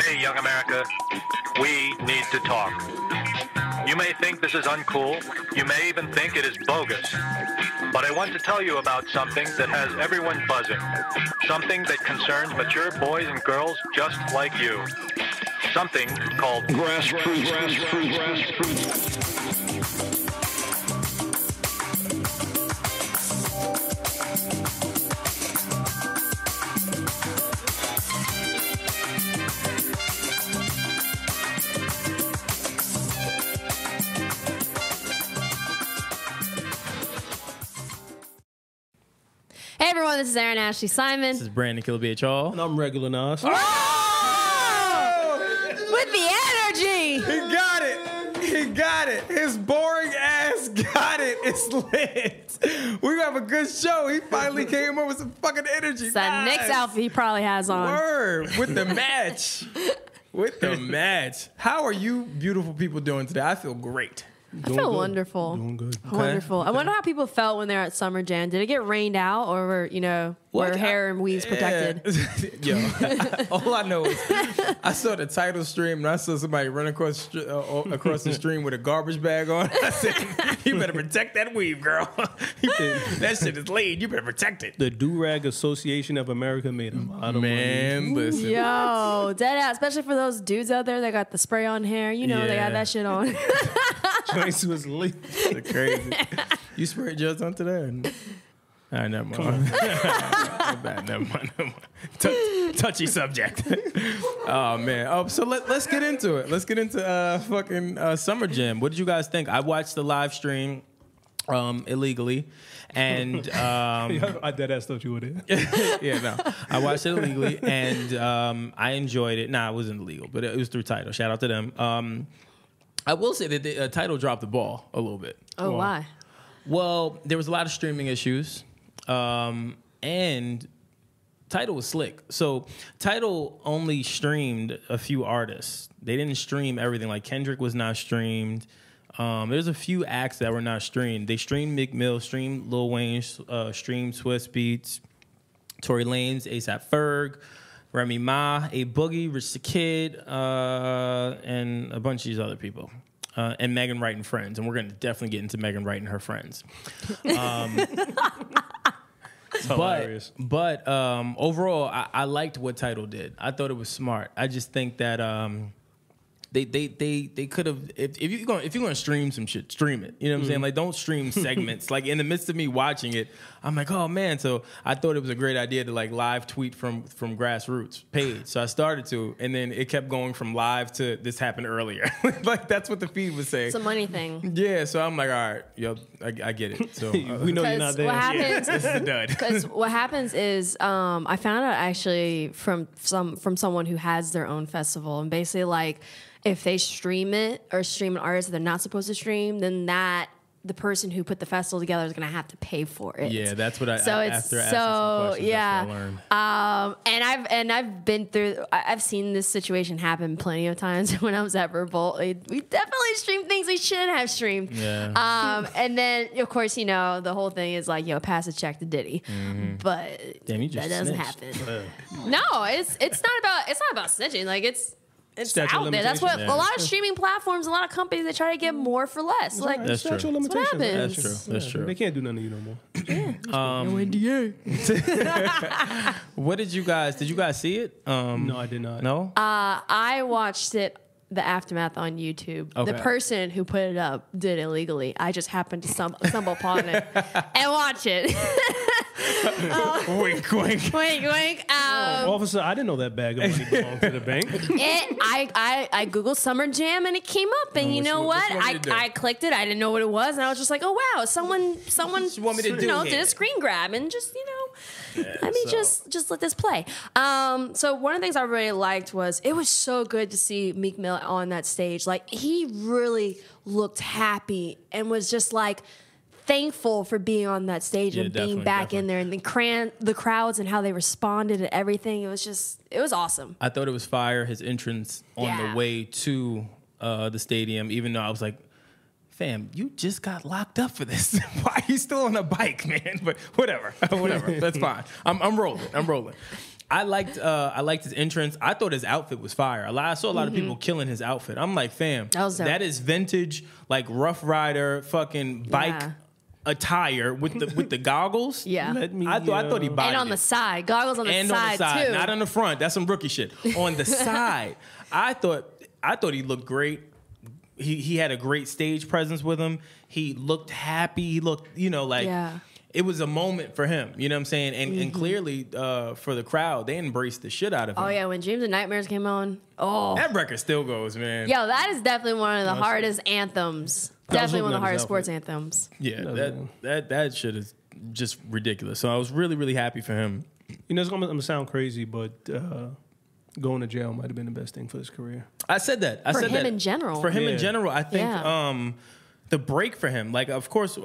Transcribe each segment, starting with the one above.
Hey, young America, we need to talk. You may think this is uncool. You may even think it is bogus. But I want to tell you about something that has everyone buzzing. Something that concerns mature boys and girls just like you. Something called grassroots. Hey everyone, this is Erin Ashley Simon. This is Brandon Killabh, y'all. And I'm Regular Nas. Oh! With the energy! He got it. He got it. His boring ass got it. It's lit. We're going to have a good show. He finally came up with some fucking energy. It's that next outfit he probably has on. Word. With the match. With the match. How are you beautiful people doing today? I feel great. I feel wonderful. Doing good. Wonderful. I wonder how people felt when they were at Summer Jam. Did it get rained out, or were, were hair and weaves protected? Yo, all I know is I saw the title stream and I saw somebody run across the stream with a garbage bag on. I said, "You better protect that weave, girl. That shit is laid. You better protect it." The Do-Rag Association of America made a lot of money. Listen. Yo, dead ass. Especially for those dudes out there that got the spray on hair. They had that shit on. Joints was lit. Crazy. You sprayed yours on today? All right, never mind. Never mind. Touchy subject. Oh, man. Oh, so let's get into it. Let's get into fucking Summer Jam. What did you guys think? I watched the live stream illegally. And I dead ass thought you were there. Yeah, no. I watched it illegally, and I enjoyed it. Nah, it wasn't illegal, but it was through Tidal. Shout out to them. I will say that the Tidal dropped the ball a little bit. Oh, why? Well, there was a lot of streaming issues, and Tidal was slick. So Tidal only streamed a few artists. They didn't stream everything. Like Kendrick was not streamed. There's a few acts that were not streamed. They streamed Meek Mill, streamed Lil Wayne, streamed Swizz Beatz, Tory Lanez, A$AP Ferg, Remy Ma, A Boogie, Rich the Kid, and a bunch of these other people. And Megan Wright and friends. And we're going to definitely get into Megan Wright and her friends. Hilarious. But overall, I liked what Tidal did. I thought it was smart. I just think that they could have, if you're gonna stream some shit, stream it. You know what I'm saying? Like, don't stream segments. Like, in the midst of me watching it, I'm like, oh man. So I thought it was a great idea to like live tweet from Grassroots page. So I started to, and then it kept going from live to this happened earlier. Like, that's what the feed was saying. It's a money thing. Yeah. So I'm like, all right, yo, I get it. So we know you're not there. What happens? This is a dud. Because what happens is, I found out actually from someone who has their own festival, and basically like, if they stream it or stream an artist that they're not supposed to stream, then the person who put the festival together is going to have to pay for it. Yeah, that's what after asking some questions, that's what I learned. And I've been through. I've seen this situation happen plenty of times when I was at Revolt. We definitely streamed things we shouldn't have streamed. Yeah. And then of course the whole thing is like, pass a check to Diddy, but damn, you just that doesn't snitched. happen. No, it's not about snitching. Like it's out there. That's what a lot of streaming platforms, a lot of companies, they try to get more for less. Like that's true. That's what happens. That's true. They can't do nothing to you no more. No NDA. What did you guys see it? No, I did not. No? I watched it, the aftermath on YouTube. Okay. The person who put it up did it illegally. I just happened to stumble upon it and watch it. Wink, wink. Wink, wink. Officer, I didn't know that bag of money belonged to the bank. I Googled Summer Jam and it came up, and you know what? I clicked it. I didn't know what it was, and I was just like, oh wow, someone you want me to do did a screen grab and just let me just let this play. So one of the things I really liked was it was so good to see Meek Mill on that stage. Like, he really looked happy and was just like thankful for being on that stage and being back in there, and the crowds and how they responded and everything. It was awesome. I thought it was fire, his entrance on the way to the stadium, even though I was like, fam, you just got locked up for this. Why are you still on a bike, man? But whatever. That's fine. I'm rolling. I liked his entrance. I thought his outfit was fire. I saw a lot of people killing his outfit. I'm like, fam, that is vintage, like Rough Rider, fucking bike attire with the goggles. Yeah, I thought he bodied and on the side, goggles on the side too, not on the front. That's some rookie shit. On the side, I thought he looked great. He had a great stage presence with him. He looked happy. He looked, it was a moment for him. You know what I'm saying? And clearly for the crowd, they embraced the shit out of him. Oh, yeah. When Dreams and Nightmares came on, that record still goes, man. Yo, that is definitely one of the hardest anthms. Definitely one of the hardest sports anthems. Yeah, that shit is just ridiculous. So I was really, really happy for him. You know, it's going to sound crazy, but going to jail might have been the best thing for his career. I said that. For him in general. For him in general, I think the break for him, like, of course,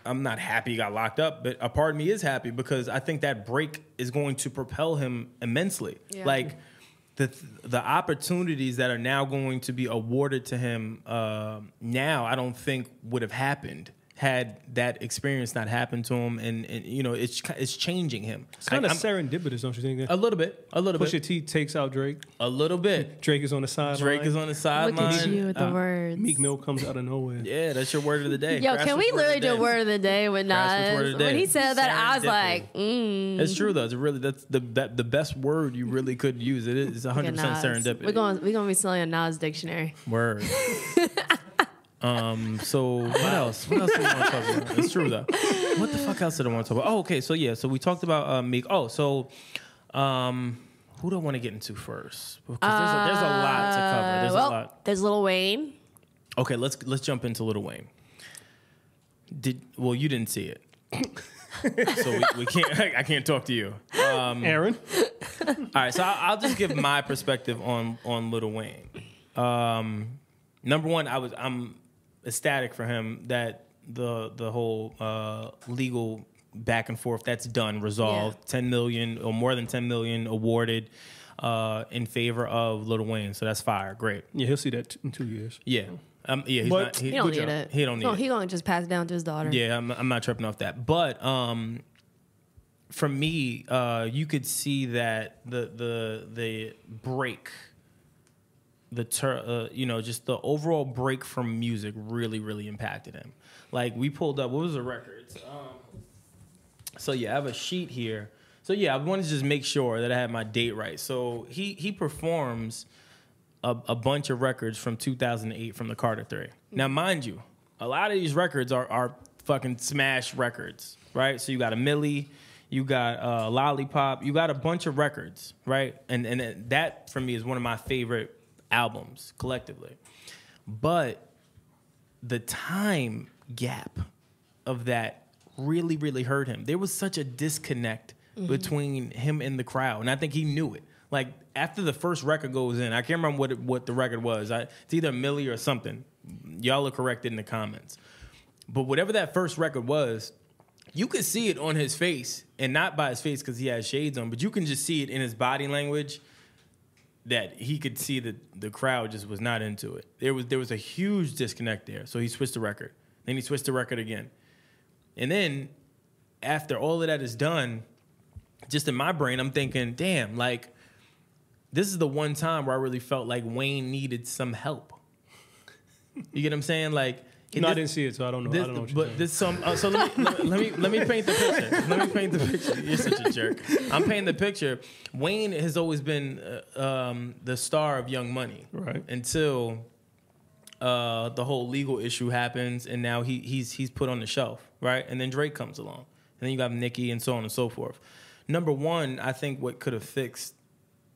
I'm not happy he got locked up, but a part of me is happy because I think that break is going to propel him immensely. Yeah. Like the opportunities that are now going to be awarded to him now, I don't think would have happened had that experience not happened to him, and it's changing him. It's kind of serendipitous, don't you think? A little bit. Pusha T takes out Drake. A little bit. Drake is on the sideline. Look at you with the words. Meek Mill comes out of nowhere. Yeah, that's your word of the day. Yo, can we literally do word of the day with Nas? When he said that, I was like, It's true though. That's the best word you really could use. It is 100% serendipity. We're gonna be selling a Nas dictionary. Word. So what else? What else do we want to talk about? It's true though. What the fuck else did I want to talk about? Oh, okay. So yeah. So we talked about Meek. Oh, so who do I want to get into first? Because there's a lot to cover. There's a lot. There's Lil Wayne. Okay, let's jump into Lil Wayne. You didn't see it, so we can't. I can't talk to you, Erin. All right. So I'll just give my perspective on Lil Wayne. Number one, I'm ecstatic for him that the whole legal back and forth that's done, resolved. Yeah. 10 million or more than 10 million awarded in favor of Lil Wayne. So that's fire. Great. Yeah, he'll see that in 2 years. Yeah. He don't need it. He don't need it. He gonna just pass it down to his daughter. Yeah, I'm not tripping off that. But for me, you could see that the break. Just the overall break from music really, really impacted him. Like we pulled up, what was the records? I have a sheet here. So I wanted to just make sure that I had my date right. So he performs a bunch of records from 2008 from the Carter 3. Now, mind you, a lot of these records are fucking smash records, right? So you got a Millie, you got Lollipop, you got a bunch of records, right? And that for me is one of my favorite albums collectively, but the time gap of that really, really hurt him. There was such a disconnect between him and the crowd, and I think he knew it. Like after the first record goes in, I can't remember what the record was. It's either Millie or something. Y'all are corrected in the comments. But whatever that first record was, you could see it on his face, and not by his face because he has shades on, but you can just see it in his body language. That he could see that the crowd just was not into it. There was a huge disconnect there. So he switched the record. Then he switched the record again. And then after all of that is done, just in my brain, I'm thinking, damn, like this is the one time where I really felt like Wayne needed some help. You get what I'm saying? Like I didn't see it, so I don't know. I don't know what you're saying. So let me paint the picture. Let me paint the picture. You're such a jerk. I'm painting the picture. Wayne has always been the star of Young Money, right? Until the whole legal issue happens, and now he's put on the shelf, right? And then Drake comes along, and then you got Nicki, and so on and so forth. Number one, I think what could have fixed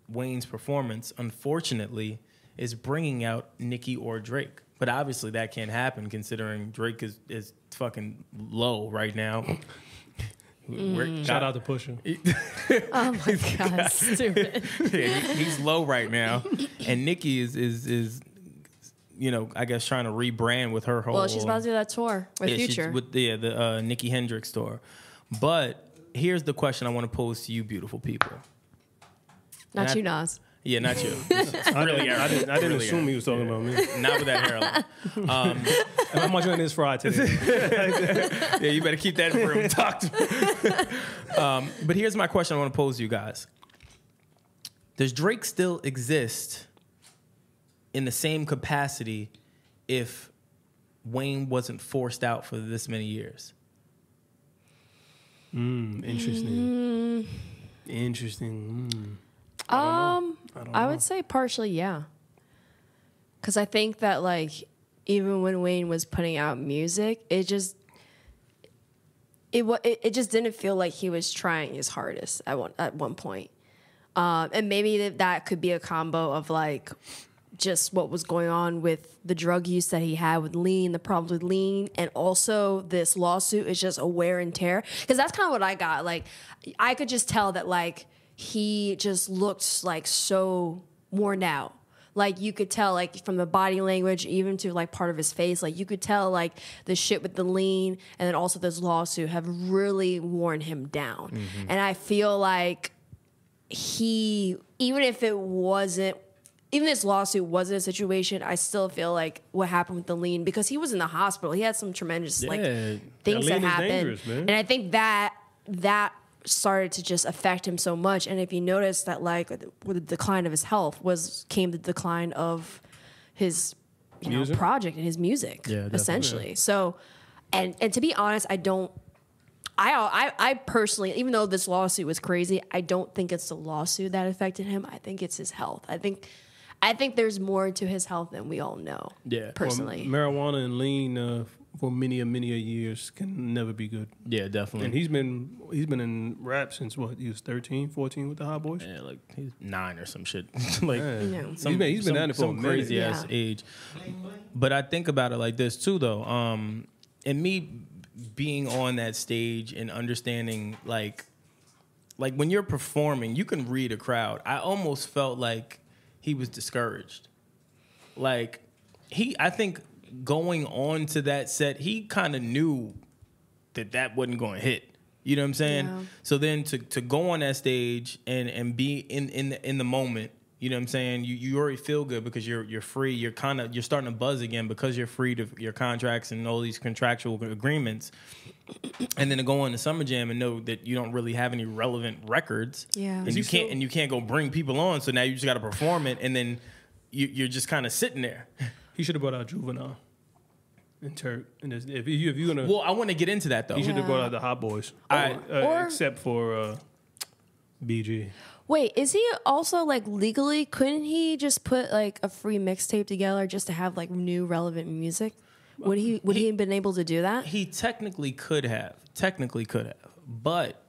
Wayne's performance, unfortunately, is bringing out Nicki or Drake. But obviously that can't happen considering Drake is fucking low right now. Shout out to Pusha. Oh my God, stupid. He's low right now, and Nicki is I guess trying to rebrand with her whole. Well, she's about to do that tour with Future. With the Nicki Hendrix tour. But here's the question I want to pose to you, beautiful people. Not you, Nas. Yeah, not you. I didn't Really assume Aaron. he was talking about me. Not with that hairline. And how much on this fried today? Yeah, you better keep that for him to talk to. But here's my question I want to pose to you guys. Does Drake still exist in the same capacity if Wayne wasn't forced out for this many years? Interesting. Interesting. I would say partially, yeah. Because I think that, like, even when Wayne was putting out music, it just didn't feel like he was trying his hardest at one point. And maybe that could be a combo of, like, just what was going on with the drug use that he had with lean, the problems with lean, and also this lawsuit is just a wear and tear. Because that's kind of what I got. Like, I could just tell that, like, he just looked, like, so worn out. Like, you could tell, like, from the body language, even to, like, part of his face, like, you could tell, like, the shit with the lean and then also this lawsuit have really worn him down. Mm-hmm. And I feel like even if this lawsuit wasn't a situation, I still feel like what happened with the lean, because he was in the hospital, he had some tremendous things that happened, and I think that started to just affect him so much. And if you notice that, like, with the decline of his health came the decline of his project and his music, essentially. Yeah. So, and to be honest, I personally, even though this lawsuit was crazy, I don't think it's the lawsuit that affected him. I think it's his health. I think there's more to his health than we all know. Yeah, personally, well, marijuana and lean for many a years can never be good. Yeah, definitely. And he's been in rap since what? He was 13, 14 with the Hot Boys. Yeah, like he's 9 or some shit. Like he's been at it for some crazy ass age. But I think about it like this too, though. And me being on that stage and understanding, like when you're performing, you can read a crowd. I almost felt like he was discouraged. Like I think going on to that set, he kind of knew that wasn't going to hit. You know what I'm saying? Yeah. So then to go on that stage and be in the moment, you know what I'm saying? You already feel good because you're free. You're starting to buzz again because you're free to your contracts and all these contractual agreements. And then to go on the Summer Jam and know that you don't really have any relevant records. Yeah. And you can't go bring people on. So now you just got to perform it, and then you're just kind of sitting there. He should have brought out Juvenile and Turk. And if you're gonna, well, I want to get into that though. He should have brought out the Hot Boys, except for BG. Wait, is he also, like, legally, couldn't he just put, like, a free mixtape together just to have, like, new relevant music? Would he have been able to do that? He technically could have, but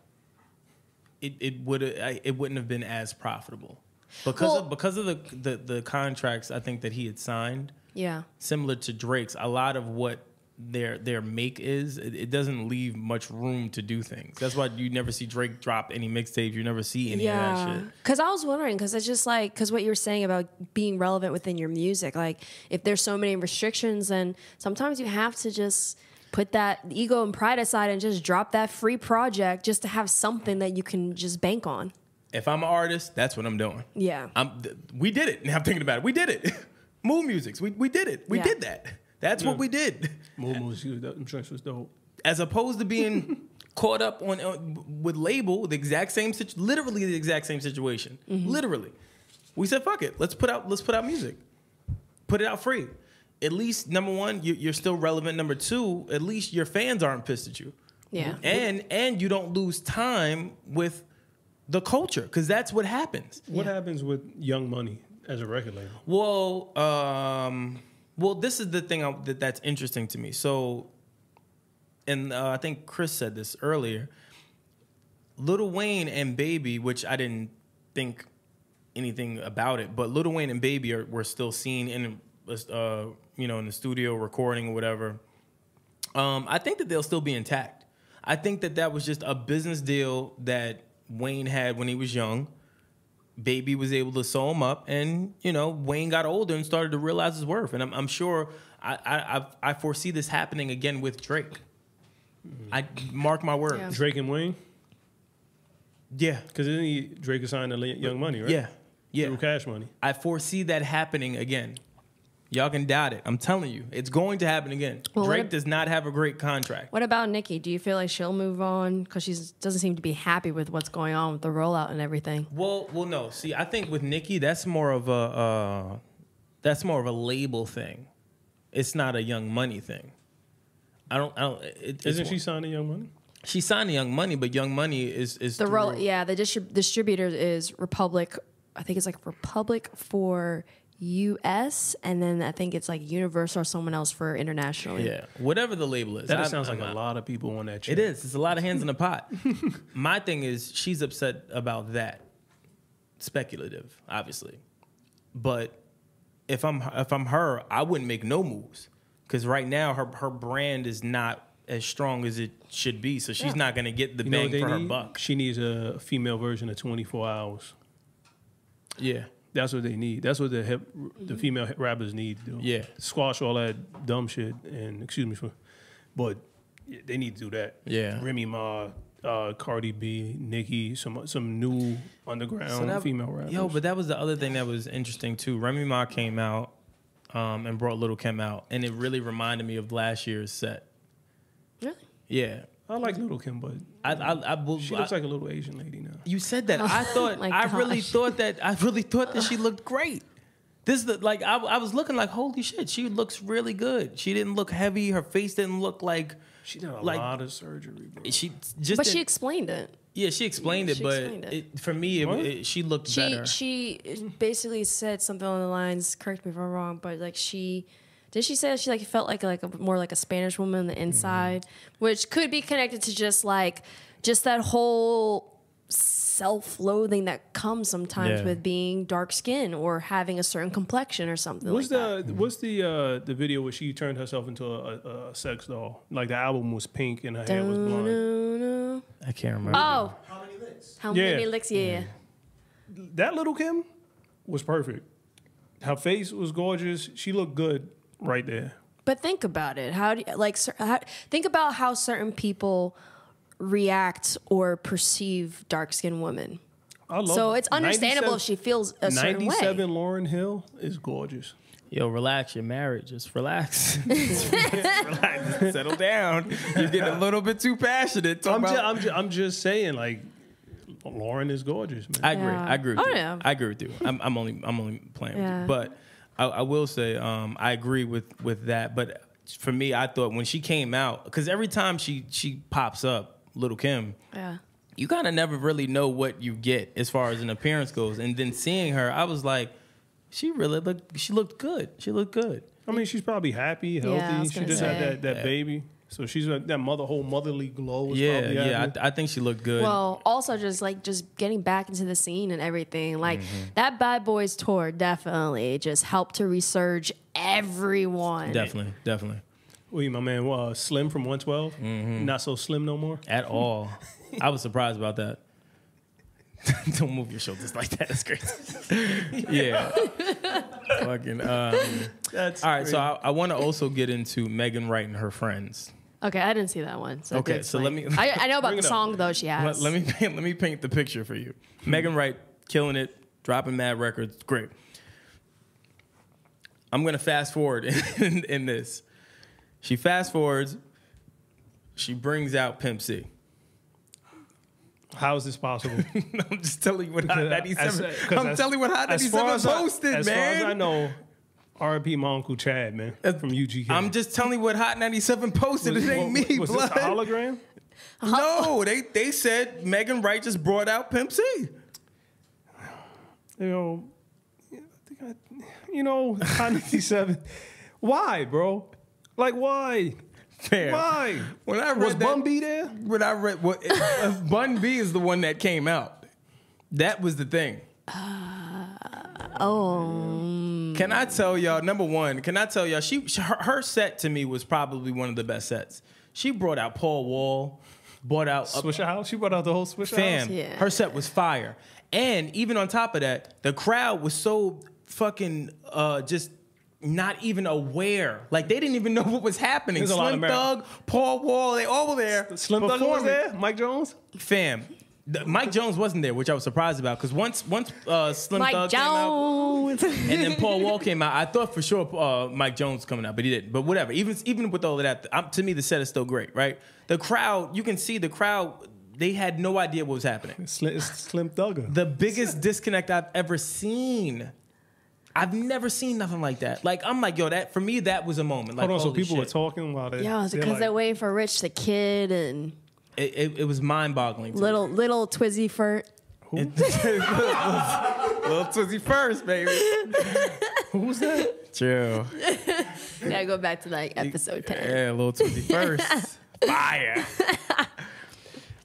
it wouldn't have been as profitable because of the contracts I think that he had signed. Yeah, similar to Drake's, a lot of what their make is, it doesn't leave much room to do things. That's why you never see Drake drop any mixtapes. You never see any of that shit. Because I was wondering, because it's just like, because what you're saying about being relevant within your music, like if there's so many restrictions, then sometimes you have to just put that ego and pride aside and just drop that free project just to have something that you can just bank on. If I'm an artist, that's what I'm doing. Yeah. We did it. Now I'm thinking about it. We did it. Mood Musics. We did it. We did that. That's what we did. I'm sure it was dope. As opposed to being caught up with label, literally the exact same situation. Mm-hmm. Literally, we said fuck it. Let's put out music. Put it out free. At least number one, you're still relevant. Number two, at least your fans aren't pissed at you. Yeah. And you don't lose time with the culture, because that's what happens. What happens with Young Money as a record label? Well, this is the thing that's interesting to me. So, and I think Chris said this earlier, Lil Wayne and Baby, which I didn't think anything about it, but Lil Wayne and Baby were still seen in the studio recording or whatever. I think that they'll still be intact. I think that was just a business deal that Wayne had when he was young. Baby was able to sew him up, and Wayne got older and started to realize his worth. And I'm sure I foresee this happening again with Drake. I mark my words. Yeah. Drake and Wayne. Yeah, because Drake assigned to Young Money, right? Yeah. through Cash Money. I foresee that happening again. Y'all can doubt it. I'm telling you, it's going to happen again. Well, Drake does not have a great contract. What about Nicki? Do you feel like she'll move on because she doesn't seem to be happy with what's going on with the rollout and everything? Well, no. See, I think with Nicki, that's more of a label thing. It's not a Young Money thing. Isn't she signed to Young Money? She signed to Young Money, but Young Money is The the distributor is Republic. I think it's like Republic for US, and then I think it's like Universal or someone else for internationally. Yeah, whatever the label is. That sounds like a lot of people on that check. It is. It's a lot of hands in the pot. My thing is, she's upset about that. Speculative, obviously, but if I'm her, I wouldn't make no moves because right now her brand is not as strong as it should be. So she's not going to get the bang for her buck. She needs a female version of 24 Hours. Yeah. That's what they need. That's what the female rappers need to do. Yeah. Squash all that dumb shit and but they need to do that. Yeah. Remy Ma, Cardi B, Nicki, some new underground female rappers. Yo, but that was the other thing that was interesting too. Remy Ma came out and brought Lil Kim out, and it really reminded me of last year's set. Really? Yeah. I like Lil Kim, but she looks like a little Asian lady now. You said that. I thought. I really thought that she looked great. This is I was looking like, holy shit, she looks really good. She didn't look heavy. Her face didn't look like. She did a lot of surgery, bro. She explained it. Yeah, she explained it, but for me, she looked better. She basically said something on the lines. Correct me if I'm wrong, but like she say that she felt like more like a Spanish woman on the inside, which could be connected to just that whole self-loathing that comes sometimes with being dark skin or having a certain complexion or something. What's the video where she turned herself into a sex doll? Like the album was pink and her hair was blonde. I can't remember. Oh, How Many Licks? How Many Licks? Yeah. That Little Kim was perfect. Her face was gorgeous. She looked good right there. But think about it. Think about how certain people react or perceive dark-skinned women. So it's understandable if she feels a certain way. 97 Lauryn Hill is gorgeous. Yo, relax. You're married. Just relax. Relax. Settle down. You're getting a little bit too passionate. I'm just saying, like, Lauryn is gorgeous, man. I agree. Yeah. I agree with you. Yeah. I agree with you. I'm only playing with you. But I will say I agree with that. But for me, I thought when she came out, because every time she pops up, Lil Kim, you kind of never really know what you get as far as an appearance goes. And then seeing her, I was like, she looked good. She looked good. I mean, she's probably happy, healthy. She just had that baby. So she's that whole motherly glow. I think she looked good. Well, also just getting back into the scene and everything. That Bad Boys tour definitely just helped to resurge everyone. Definitely. Wait, my man, Slim from 112? Not so slim no more? At all. I was surprised about that. Don't move your shoulders like that. It's crazy. Yeah. Fucking. That's all right, crazy. so I want to also get into Megan Wright and her friends. Okay, I didn't see that one. So okay, so let me. I know about the song though. She has. Let me paint the picture for you. Megan Wright killing it, dropping mad records, great. I'm gonna fast forward in this. She fast forwards. She brings out Pimp C. How is this possible? I'm just telling you what Hot 97. I'm telling you what Hot 97 posted, as man. As far as I know, R.I.P. my Uncle Chad, man, from UGK. I'm just telling you what Hot 97 posted. It ain't me, was blood. this a hologram? No, they said Megan Wright just brought out Pimp C. Hot 97. Why, bro? Like, why? Fair. Why? When I read was Bun B there? When I read Bun B is the one that came out. That was the thing. Can I tell y'all? Number one, can I tell y'all? Her set to me was probably one of the best sets. She brought out Paul Wall, brought out Swisher House. She brought out the whole Swisher House. Yeah. Her set was fire, and even on top of that, the crowd was so fucking just. Not even aware. Like, they didn't even know what was happening. Slim Thug, Paul Wall, they all were there. Slim Thug was there? Mike Jones? Fam, Mike Jones wasn't there, which I was surprised about because once Slim Mike Thug Jones. came out, and then Paul Wall came out, I thought for sure Mike Jones was coming out, but he didn't. But whatever. Even with all of that, to me the set is still great, right? The crowd, you can see the crowd. They had no idea what was happening. It's Slim Thugger. The biggest disconnect I've ever seen. I've never seen nothing like that. Like I'm like, yo, that for me that was a moment. Like, Hold on, so holy people shit. were talking while they. Yeah, because they're waiting for Rich the Kid and It was mind-boggling. To little Twizzy Furt. Little Twizzy first, baby. Who was that? True. Gotta go back to like episode 10. Yeah, Little Twizzy first. Fire.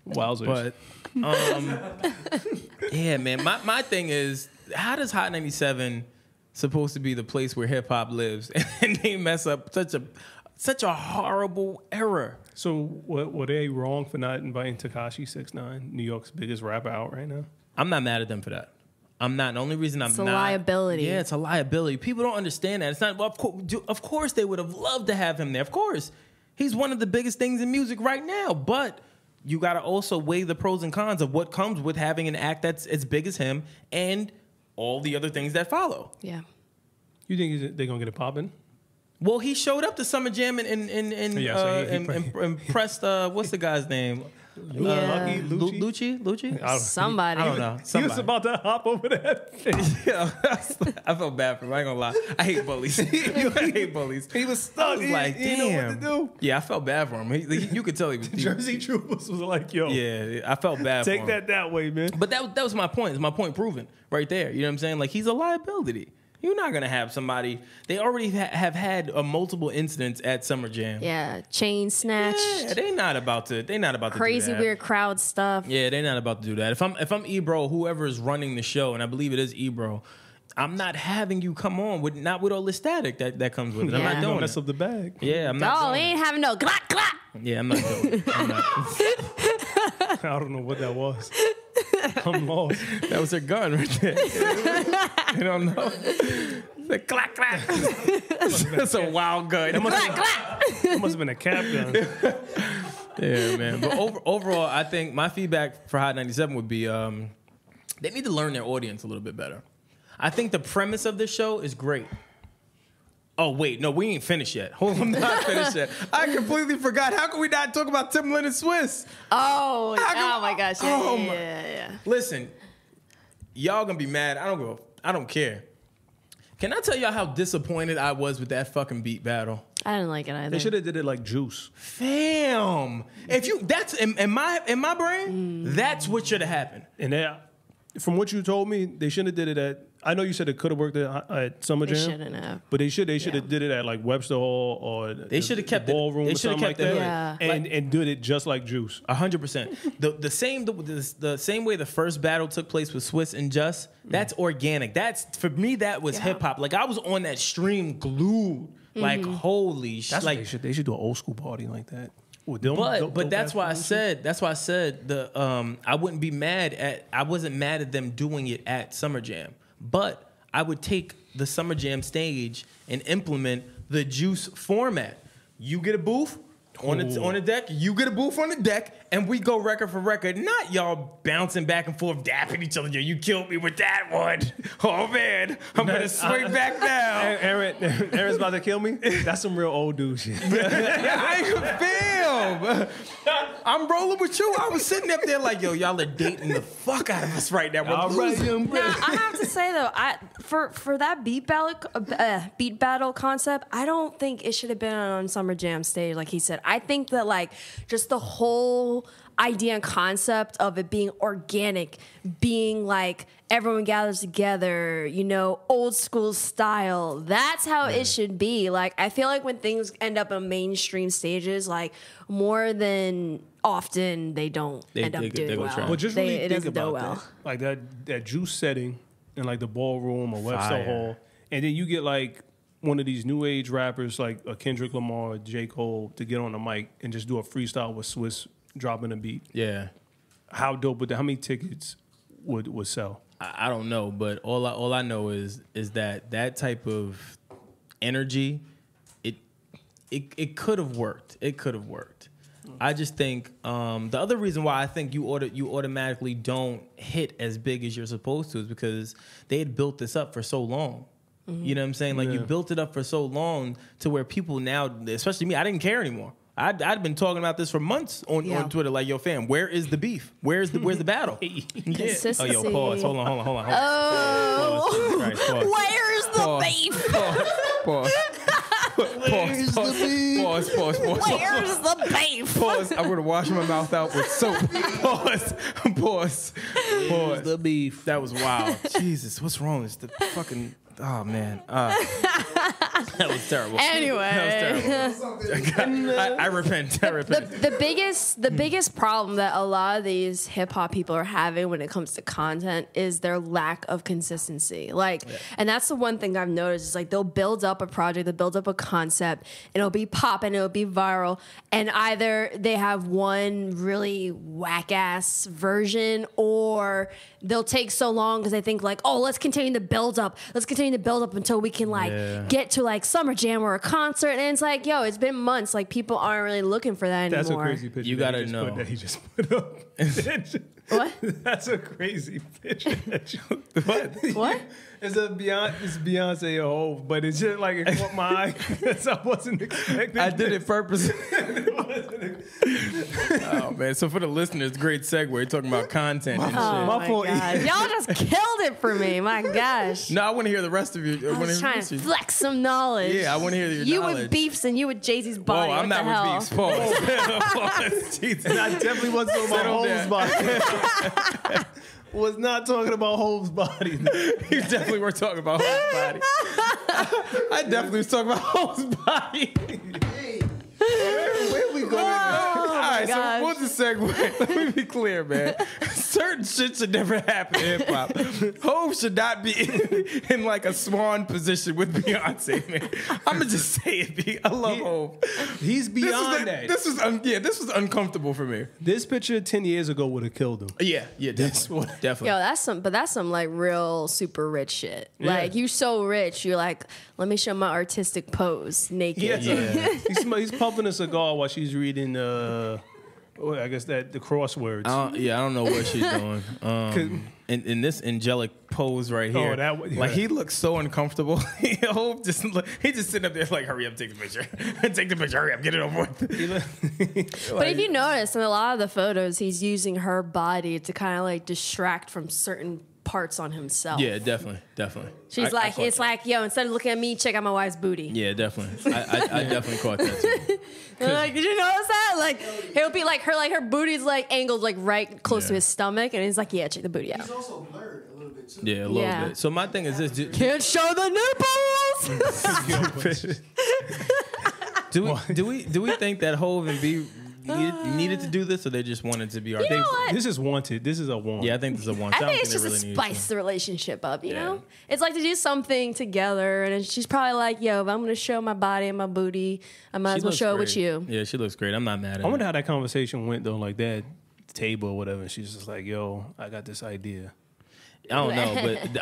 Wowzers. But yeah, man. My thing is, how does Hot 97 supposed to be the place where hip hop lives, and they mess up such a horrible error? So were they wrong for not inviting Tekashi 6ix9ine, New York's biggest rapper, out right now? I'm not mad at them for that. I'm not. The only reason I'm It's not. a liability. Yeah, it's a liability. People don't understand that. It's not. Well, of course, they would have loved to have him there. Of course, he's one of the biggest things in music right now. But you got to also weigh the pros and cons of what comes with having an act that's as big as him and all the other things that follow. Yeah. You think they're gonna get it popping? Well, he showed up to Summer Jam and pressed what's the guy's name? Yeah. Lucci? Somebody. I don't know. He Somebody. was about to hop over that thing. Yeah, I felt bad for him. I ain't gonna lie. I hate bullies. I hate bullies. He was stuck. I was like, he didn't know what to do. Yeah, I felt bad for him. You could tell he was. Jersey Troopers was like, yo, Yeah, I felt bad for him. take that way, man. But that was my point. It's my point proven right there. You know what I'm saying? Like, he's a liability. You're not gonna have somebody. They already have had multiple incidents at Summer Jam. Yeah. Chain snatched. Yeah, they're not about to. They're not about to. Crazy do that. weird crowd stuff. Yeah, they're not about to do that. If I'm Ebro, whoever is running the show, and I believe it is Ebro, I'm not having you come on with all the static that comes with it. I'm Yeah. not doing Mess it. up the bag. Yeah, I'm not. Oh, doing we it. ain't having no glot glot. Yeah, I'm not doing it. I'm not. I don't know what that was. I'm lost. That was her gun right there. You don't know. The clack clack. That's a wild gun. That must have been a cap gun. Yeah, man. But overall, I think my feedback for Hot 97 would be they need to learn their audience a little bit better. I think the premise of this show is great. Oh, wait. No, we ain't finished yet. Hold on, I'm not finished yet. I completely forgot. How can we not talk about Timbaland and Swizz? Oh my gosh. Yeah. Listen, y'all gonna be mad. I don't care. Can I tell y'all how disappointed I was with that fucking beat battle? I didn't like it either. They should have did it like Juice. Fam. If you that's in my brain, that's what should have happened. And from what you told me, they shouldn't have did it at. I know you said it could have worked at Summer Jam. They shouldn't have. But they should have did it at like Webster Hall or They should have kept the it. ballroom They or should have something kept like it. that. Yeah. And did it just like Juice. 100%. The same way the first battle took place with Swizz and Just. That's organic. That's for me. That was hip hop. Like I was on that stream glued. Like holy shit. That's Like what they should do an old school party like that. But that's why I said I wouldn't be mad at. I wasn't mad at them doing it at Summer Jam, but I would take the Summer Jam stage and implement the Juice format. You get a booth on the deck, you get a booth on the deck, and we go record for record. Not y'all bouncing back and forth, dapping each other. Yo, you killed me with that one. Oh man, I'm gonna swing back now. Aaron's about to kill me. That's some real old dude shit. Yeah, I ain't film. I'm rolling with you. I was sitting up there like, yo, y'all are dating the fuck out of us right now. Now, I have to say though, for that beat battle concept, I don't think it should have been on Summer Jam stage, like he said. I think that like just the whole idea and concept of it being organic, being like everyone gathers together, you know, old school style. That's how it should be. Like I feel like when things end up on mainstream stages, like more than often they don't end up doing well. But just really it think doesn't do about well. that. Like that Juice setting in like the ballroom or Webster Fire. Hall, and then you get like one of these new age rappers like a Kendrick Lamar or J. Cole to get on the mic and just do a freestyle with Swizz dropping a beat. Yeah. How dope would that? How many tickets would sell? I don't know, but all I know is that type of energy, it could have worked. It could have worked. I just think the other reason why I think you automatically don't hit as big as you're supposed to is because they had built this up for so long. You know what I'm saying? Like, you built it up for so long to where people now, especially me, I didn't care anymore. I'd been talking about this for months on Twitter, like, yo, fam, where is the beef? Where's the battle? Consistency. Oh, yo, pause. Hold on. Oh, Pause. Where's the beef? Pause. Pause. Where's the beef? Pause. I'm gonna wash my mouth out with soap. Pause. The beef. That was wild. Jesus, what's wrong? It's the fucking. Oh man, that was terrible. Anyway, that was terrible. I repent. the biggest problem that a lot of these hip hop people are having when it comes to content is their lack of consistency. Like, and that's the one thing I've noticed is like they'll build up a project, they'll build up a concept, and it'll be popping, it'll be viral, and either they have one really whack ass version, or they'll take so long because they think like, oh, let's continue the build up until we can like get to like Summer Jam or a concert, and it's like, yo, it's been months, like people aren't really looking for that anymore. That's a crazy picture. You gotta know that he just put up. What? That's a crazy picture. What? It's Beyonce a whole, but it's just like it caught my eye because I wasn't expecting. I did it purposely. Oh man! So for the listeners, great segue talking about content and shit. My God. Y'all just killed it for me. My gosh. No, I want to hear the rest of you. I was trying to flex some knowledge. Yeah, I want to hear your you knowledge. with beefs and you with Jay Z's body. Oh, I'm not with beefs. Pause. Jesus. And I definitely wasn't talking about Hope's body. Was not talking about Hope's body. You definitely were talking about Hope's body. I definitely was talking about Hope's body. Where we going? All right, so what's the segue? Let me be clear, man. Certain shit should never happen in hip hop. Hov should not be in like a swan position with Beyonce, man. I'm gonna just say it, B. I love Hov. He's beyond that. This was uncomfortable for me. This picture 10 years ago would have killed him. Yeah, definitely. Yo, that's some like real super rich shit. Yeah. Like, you so rich, you're like, let me show my artistic pose naked. Yeah. He's puffing a cigar while she's reading I guess the crosswords. I don't know what she's doing. In this angelic pose right here, like he looks so uncomfortable. He's just sitting up there like, hurry up, take the picture, hurry up, get it over with. But if you notice, in a lot of the photos, he's using her body to kind of like distract from certain parts on himself. Yeah, definitely. She's like, yo, instead of looking at me, check out my wife's booty. Yeah, definitely. I definitely caught that too. Like, did you notice that? Like, he'll be like her booty's like angled like right close to his stomach, and he's like, yeah, check the booty out. He's also blurred a little bit too. Yeah, a little bit. So my thing is this: can't show the nipples. do we think that Hov and B needed to do this, or they just wanted to be our? You know what? This is wanted. This is a want. Yeah, I think this is a want. I think it's just to spice the relationship up, you know? It's like to do something together, and she's probably like, yo, if I'm going to show my body and my booty, I might as well show it with you. Yeah, she looks great. I'm not mad at her. I wonder how that conversation went, though, like that table or whatever, and she's just like, yo, I got this idea. I don't know, but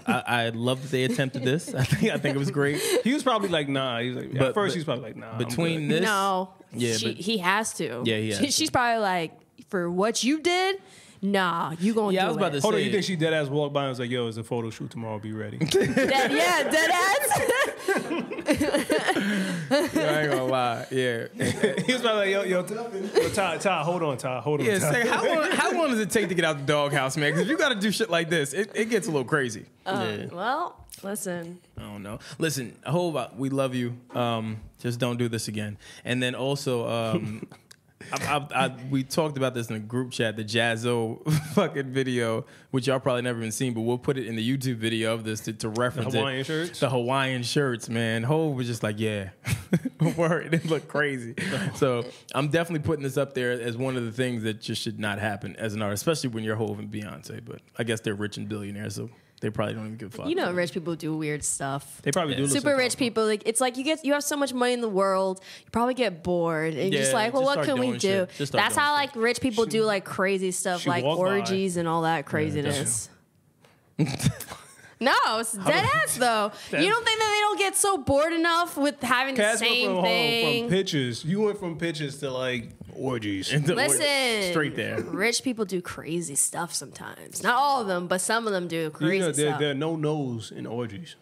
I love that they attempted this. I think it was great. He was probably like, nah. He was like, at first, he's probably like, nah. Between this, no, yeah, he has to. Yeah, he has to. She's probably like, for what you did, nah, you gonna do it. I was about to say. Hold on, you think she dead ass walked by and was like, yo, it's a photo shoot tomorrow, be ready. Dead ass. I ain't gonna lie. Yeah. He was probably like, yo, Ty, hold on. Yeah, say, how long does it take to get out the doghouse, man? Because if you got to do shit like this, it gets a little crazy. Well, listen. I don't know. Listen, Hov, we love you. Just don't do this again. And then also, we talked about this in the group chat, the Jazzo fucking video, which y'all probably never even seen, but we'll put it in the YouTube video of this to reference the Hawaiian shirts? The Hawaiian shirts, man. Hov was just like, yeah. Word. It looked crazy. So I'm definitely putting this up there as one of the things that just should not happen as an artist, especially when you're Hov and Beyonce. But I guess they're rich and billionaires, so they probably don't even give a fuck. You know, rich people do weird stuff. They probably do. Super rich people, like, it's like you have so much money in the world, you probably get bored, and you're just like, well, what can we do? That's how like rich people do like crazy stuff, like orgies and all that craziness. No, it's dead ass though. You don't think that they don't get so bored enough with having the Cass went same thing. from pictures. You went from pictures to like orgies. Listen, straight there. Rich people do crazy stuff sometimes. Not all of them, but some of them do crazy You know, stuff. there are no no's in orgies.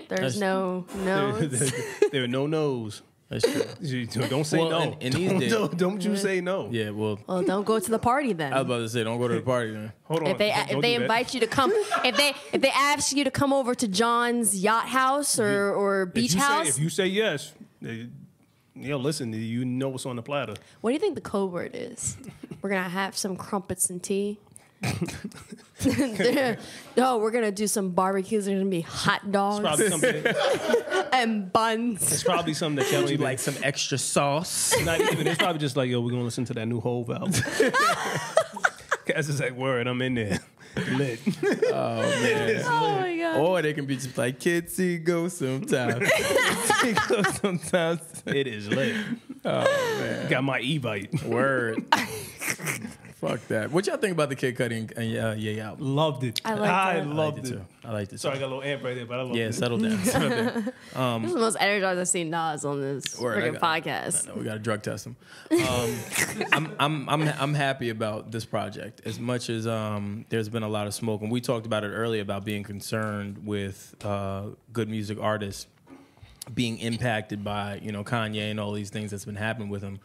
There's no no's. There are no no's. That's true. Don't say Well, no. in these days- Don't you say no. Yeah, well, Well, don't go to the party then. I was about to say, don't go to the party then. Hold on. If they Don't do that. invite you to come, if they ask you to come over to John's yacht house or beach house, If you say yes, listen, you know what's on the platter. what do you think the code word is? We're gonna have some crumpets and tea. No, we're gonna do some barbecues. There's gonna be hot It's dogs probably something. and buns. It's probably something that Would you you like some extra sauce? Not even. It's probably just like, yo, we're gonna listen to that new Hove album. Cass is like, word, I'm in there. Lit. Oh man. Oh my god. Or they can be just like, kids see ghosts sometimes. See ghosts sometimes. It is lit. Oh man. Got my Evite. Word. Fuck that. What y'all think about the Kid Cudi and Ye album? Loved it. I liked I it. loved it. too. I liked it. Sorry, I got a little amp right there, but I loved Yeah, it. settle down. Settle down. This is the most energized I've seen Nas on this Word, I freaking got- podcast. No, we got to drug test him. I'm happy about this project as much as there's been a lot of smoke, and we talked about it earlier about being concerned with good music artists being impacted by Kanye and all these things that's been happening with him.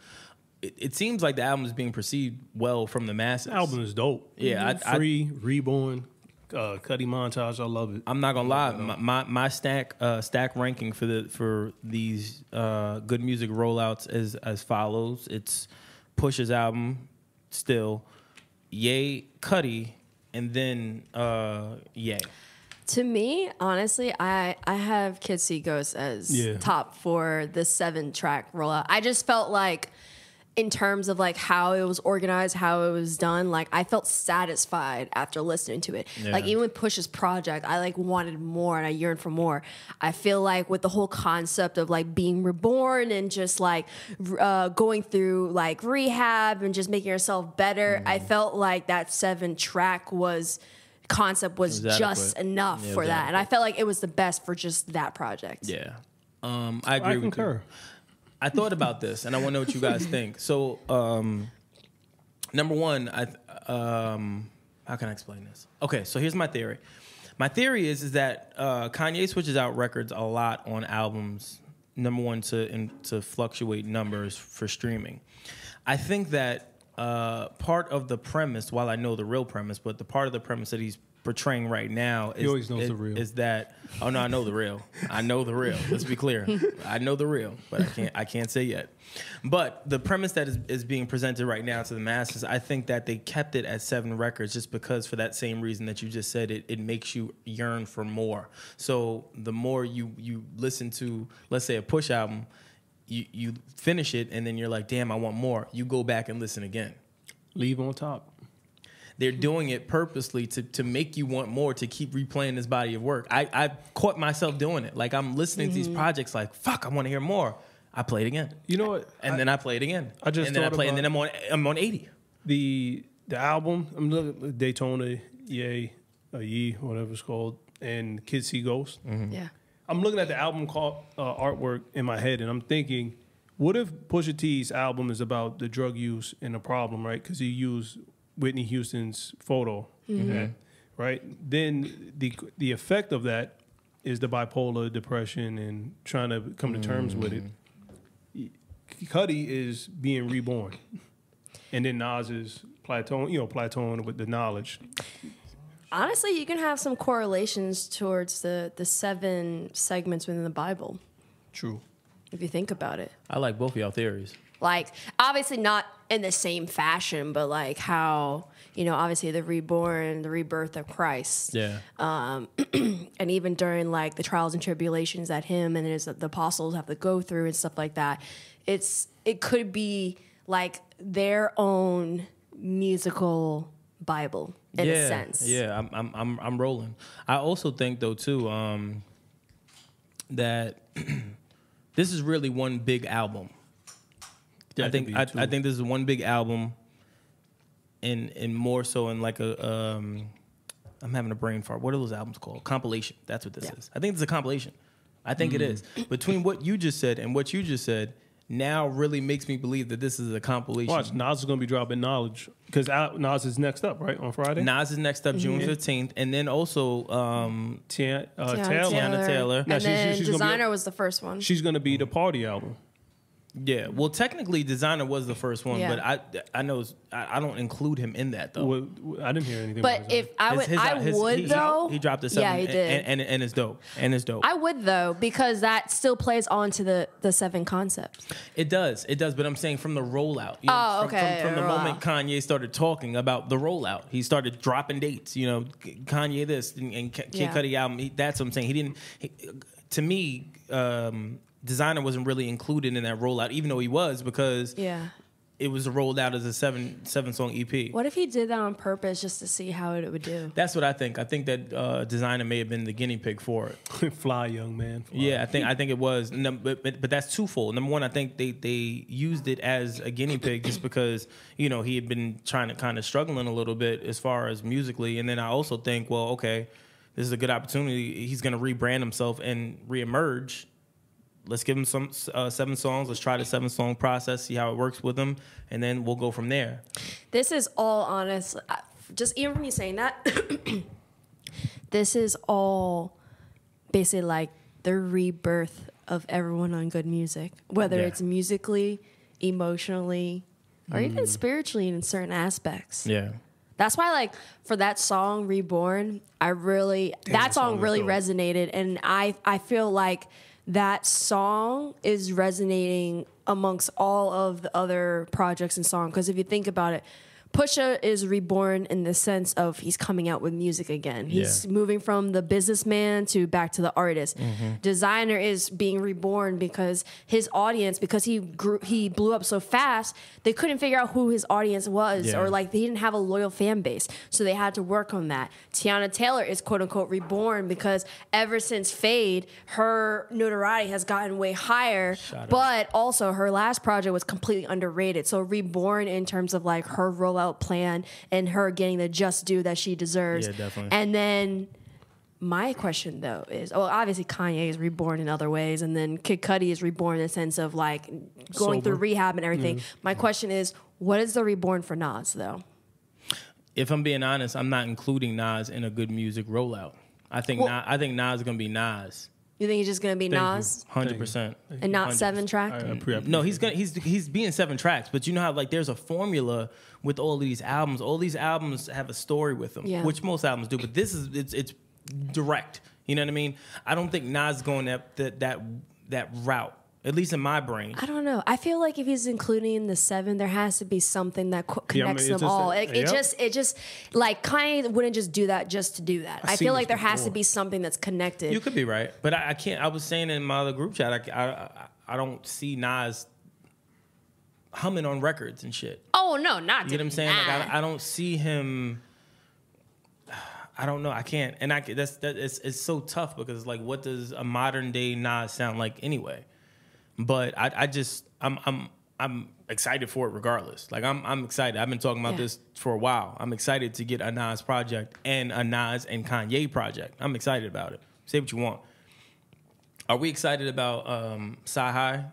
It seems like the album is being perceived well from the masses. The album is dope. Yeah, Free, Reborn, Cudi montage. I love it. I'm not gonna lie. My stack ranking for these good music rollouts is as follows. It's Push's album, still, Ye, Cudi, and then Ye. To me, honestly, I have Kids See Ghosts as top for the 7-track rollout. I just felt like, in terms of like how it was organized, how it was done, like I felt satisfied after listening to it. Yeah. Like even with Push's project, I like wanted more and I yearned for more. I feel like with the whole concept of like being reborn and just like going through like rehab and just making yourself better, I felt like that 7-track concept was It was just adequate. enough Yeah, it for was that. And I adequate. felt like it was the best for just that project. Yeah, I agree I with concur. you. I thought about this, and I want to know what you guys think. So, number one, how can I explain this? Okay, so here's my theory. My theory is that Kanye switches out records a lot on albums. Number one, to fluctuate numbers for streaming. I think that part of the premise, while I know the real premise, but the part of the premise that he's portraying right now He always knows the real. is that I know the real. I know the real. Let's be clear. I know the real, but I can't say yet. But the premise that is being presented right now to the masses, I think that they kept it at 7 records just because, for that same reason that you just said, it makes you yearn for more. So the more you listen to, let's say, a Push album, you finish it and then you're like, damn, I want more. You go back and listen again. Leave on top. They're doing it purposely to make you want more, to keep replaying this body of work. I caught myself doing it. Like, I'm listening to these projects like, fuck, I want to hear more. I play it again. You know what? And then I play it again. I just and then I thought play, and about- then I'm on 80. The album, I'm looking at Daytona, Ye, whatever it's called, and Kids See Ghosts. Yeah. I'm looking at the album artwork in my head, and I'm thinking, what if Pusha T's album is about the drug use and the problem, right? Because he used Whitney Houston's photo, right? Then the effect of that is the bipolar depression and trying to come to terms with it. Cudi is being reborn, and then Nas is plateauing with the knowledge. Honestly, you can have some correlations towards the 7 segments within the Bible, True. if you think about it. I like both of y'all theories. Like, obviously not in the same fashion, but like how, obviously the reborn, the rebirth of Christ. Yeah. And even during like the trials and tribulations that him and the apostles have to go through and stuff like that, it could be like their own musical Bible in a sense. Yeah, I'm rolling. I also think though too that this is really one big album. I think this is one big album, and more so in like a I'm having a brain fart. What are those albums called? Compilation. That's what this is. I think it's a compilation. I think it is. Between what you just said and what you just said, now really makes me believe that this is a compilation. Watch, Nas is going to be dropping Knowledge. Because Nas is next up, right, on Friday? Nas is next up June 15th. And then also Tiana Taylor. Now, And then she's gonna Designer was the first one. She's going to be the party album. Yeah, well, technically, Designer was the first one, Yeah. but I know I don't include him in that though. Well, I didn't hear anything But about if I would, he dropped a 7, Yeah, he did. and it's dope, I would though, because that still plays on to the 7 concepts. It does, but I'm saying from the rollout. You know, Oh, okay, From the rollout. moment Kanye started talking about the rollout, he started dropping dates. You know, Kanye this and Kid Yeah. Cudi album. That's what I'm saying. He didn't. To me, Designer wasn't really included in that rollout, even though he was, because it was rolled out as a seven song EP. What if he did that on purpose just to see how it would do? That's what I think. I think that Designer may have been the guinea pig for it. Fly, young man. Fly. Yeah, I think it was. No, but that's twofold. Number one, I think they used it as a guinea pig just because, you know, he had been trying to kind of struggling a little bit as far as musically. And then I also think, well, okay, this is a good opportunity. He's going to rebrand himself and reemerge. Let's give him some 7 songs. Let's try the 7-song process, see how it works with him, and then we'll go from there. This is all honest. Just even from you saying that, this is all basically like the rebirth of everyone on good music, whether it's musically, emotionally, or even spiritually in certain aspects. Yeah. That's why, like, for that song Reborn, that song really resonated, and I feel like that song is resonating amongst all of the other projects and songs. Because if you think about it, Pusha is reborn in the sense of he's coming out with music again. He's moving from the businessman to back to the artist. Designer is being reborn because his audience, because he blew up so fast, they couldn't figure out who his audience was, or like he didn't have a loyal fan base. So they had to work on that. Tiana Taylor is quote unquote reborn because ever since Fade, her notoriety has gotten way higher, but also her last project was completely underrated. So reborn in terms of like her rollout plan and her getting the just due that she deserves. Yeah, definitely. And then my question though is, well, obviously Kanye is reborn in other ways, and then Kid Cudi is reborn in the sense of like going through rehab and everything. My question is, what is the reborn for Nas though? If I'm being honest, I'm not including Nas in a good music rollout. I think Nas is gonna be Nas. You think he's just gonna be Nas 100%. and not 7 track? No, he's being 7 tracks, but you know how like there's a formula with all of these albums. All these albums have a story with them, which most albums do. But this is it's direct. You know what I mean? I don't think Nas is going that route. At least in my brain. I don't know. I feel like if he's including the 7, there has to be something that connects them all. It just like Kanye wouldn't just do that just to do that. I feel like there has to be something that's connected. You could be right, but I can't. I was saying in my other group chat, I don't see Nas humming on records and shit. Oh no, not you know what I'm saying? Like I don't see him. I don't know. I can't, and it's so tough because like, what does a modern day Nas sound like anyway? But I'm excited for it regardless. Like I'm excited. I've been talking about this for a while. I'm excited to get a Nas project and a Nas and Kanye project. I'm excited about it. Say what you want. Are we excited about Sci-Hi?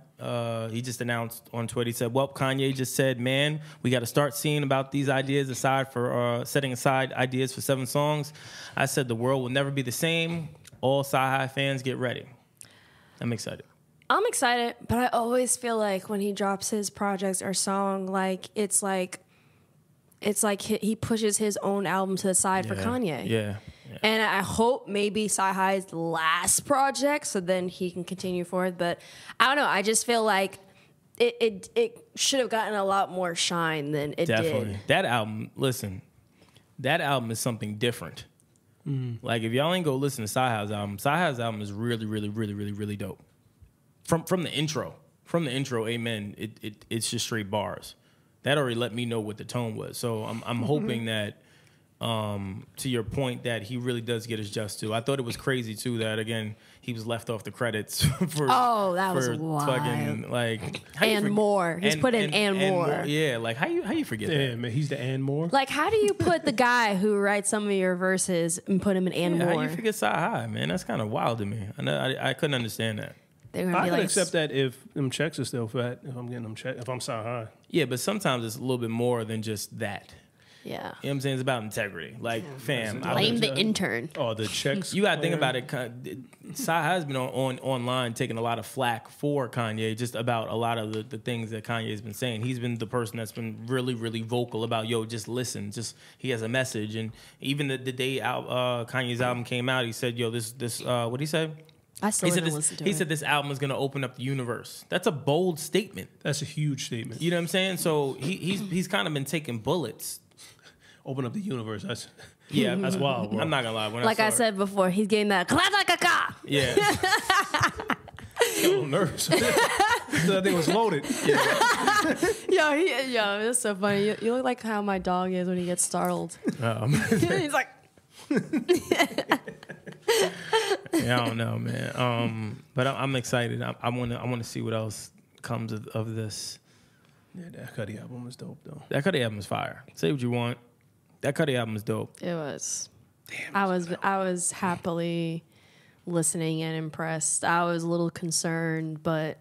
He just announced on Twitter. He said, "Well, Kanye just said, man, we got to start seeing about these ideas setting aside ideas for 7 songs. I said the world will never be the same. All Sci-Hi fans get ready." I'm excited. I'm excited, but I always feel like when he drops his projects or song, like it's like he pushes his own album to the side for Kanye. Yeah. And I hope maybe Sci-Hi's last project, so then he can continue forward. But I don't know. I just feel like it should have gotten a lot more shine than it Definitely. did. That album, listen, that album is something different. Like if y'all ain't go listen to Sci-Hi's album is really, really, really, really, really dope. From the intro, Amen. It's just straight bars. That already let me know what the tone was. So I'm hoping that To your point that he really does get his just due. I thought it was crazy too that again he was left off the credits for that was wild. Fucking like And more. He's put in and more. Yeah, like how you forget Yeah, that? man, he's the and more. Like, how do you put the guy who writes some of your verses and put him in and Yeah, more? how you forget Sci High, man? That's kind of wild to me. I couldn't understand that. They're gonna I be could like, accept that if them checks are still fat. If I'm getting them checks, if I'm so high. Yeah, but sometimes it's a little bit more than just that. yeah. You know what I'm saying? It's about integrity. Like, fam, Blame the intern. Oh, the checks. you gotta think about it. Sci has been online taking a lot of flack for Kanye, just about a lot of the things that Kanye's been saying. He's been the person that's been really, really vocal about, yo, just listen. Just he has a message. And even the day Kanye's album came out, he said, yo, this what'd he say? I still He said didn't listen to he it. said this album is gonna open up the universe. That's a bold statement. That's a huge statement. You know what I'm saying? So he's kind of been taking bullets. Open up the universe. That's Yeah, that's wild. Bro. I'm not gonna lie. When Like I saw it- said before, he's getting that ka. yeah. a little nervous. That thing was loaded. Yo, it's so funny. You look like how my dog is when he gets startled. He's like, Yeah, I don't know, man. But I'm excited. I want to see what else comes of this. Yeah, that Cudi album was dope though. That Cudi album is fire. Say what you want. That Cudi album is dope. it was. I was happily listening and impressed. I was a little concerned, but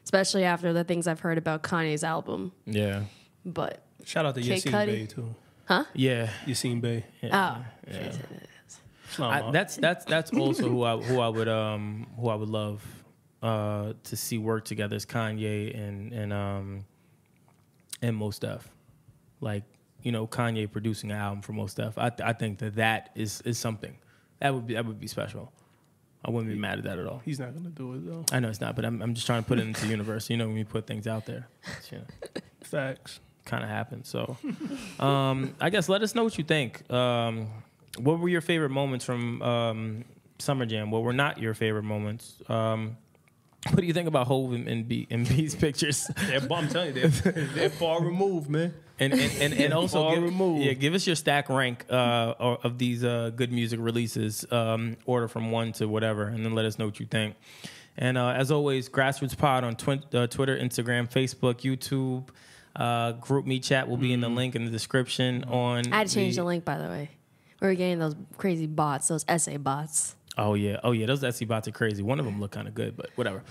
especially after the things I've heard about Kanye's album. Yeah. But Shout out to Kid Yassine Cudi? Bey too. Yeah. Yassine Bey. oh, That's also who I would love to see work together is Kanye and Mos Def. Like, you know, Kanye producing an album for Mos Def. I think that is something. That would be special. I wouldn't be mad at that at all. He's not gonna do it though. I know it's not, but I'm just trying to put it into the universe. You know, when you put things out there, it's, you know, Facts. kind of happens. So, I guess let us know what you think. What were your favorite moments from Summer Jam? What were not your favorite moments? What do you think about Hov and B's pictures? I'm telling you, they're far removed, man. And also Far removed. give us your stack rank of these good music releases, order from 1 to whatever, and then let us know what you think. And as always, Grassroots Pod on Twitter, Instagram, Facebook, YouTube. GroupMe chat will be in the link in the description. I had to change the link, by the way. We were getting those crazy bots, those essay bots. Oh yeah, those Etsy bots are crazy. One of them look kind of good, but whatever.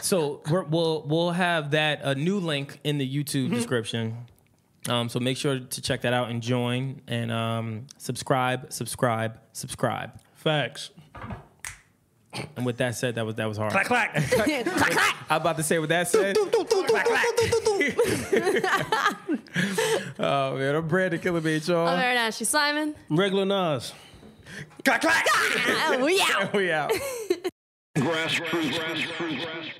So we'll have that a new link in the YouTube description. So make sure to check that out and join and subscribe. Facts. And with that said, that was hard. Clack clack. Clack, clack. I'm about to say with that said. Oh man, I'm Brandon Killabh, y'all. I'm Erin Ashley Simon. Regular Nas. Clack clack. We out. We out. Grassroots.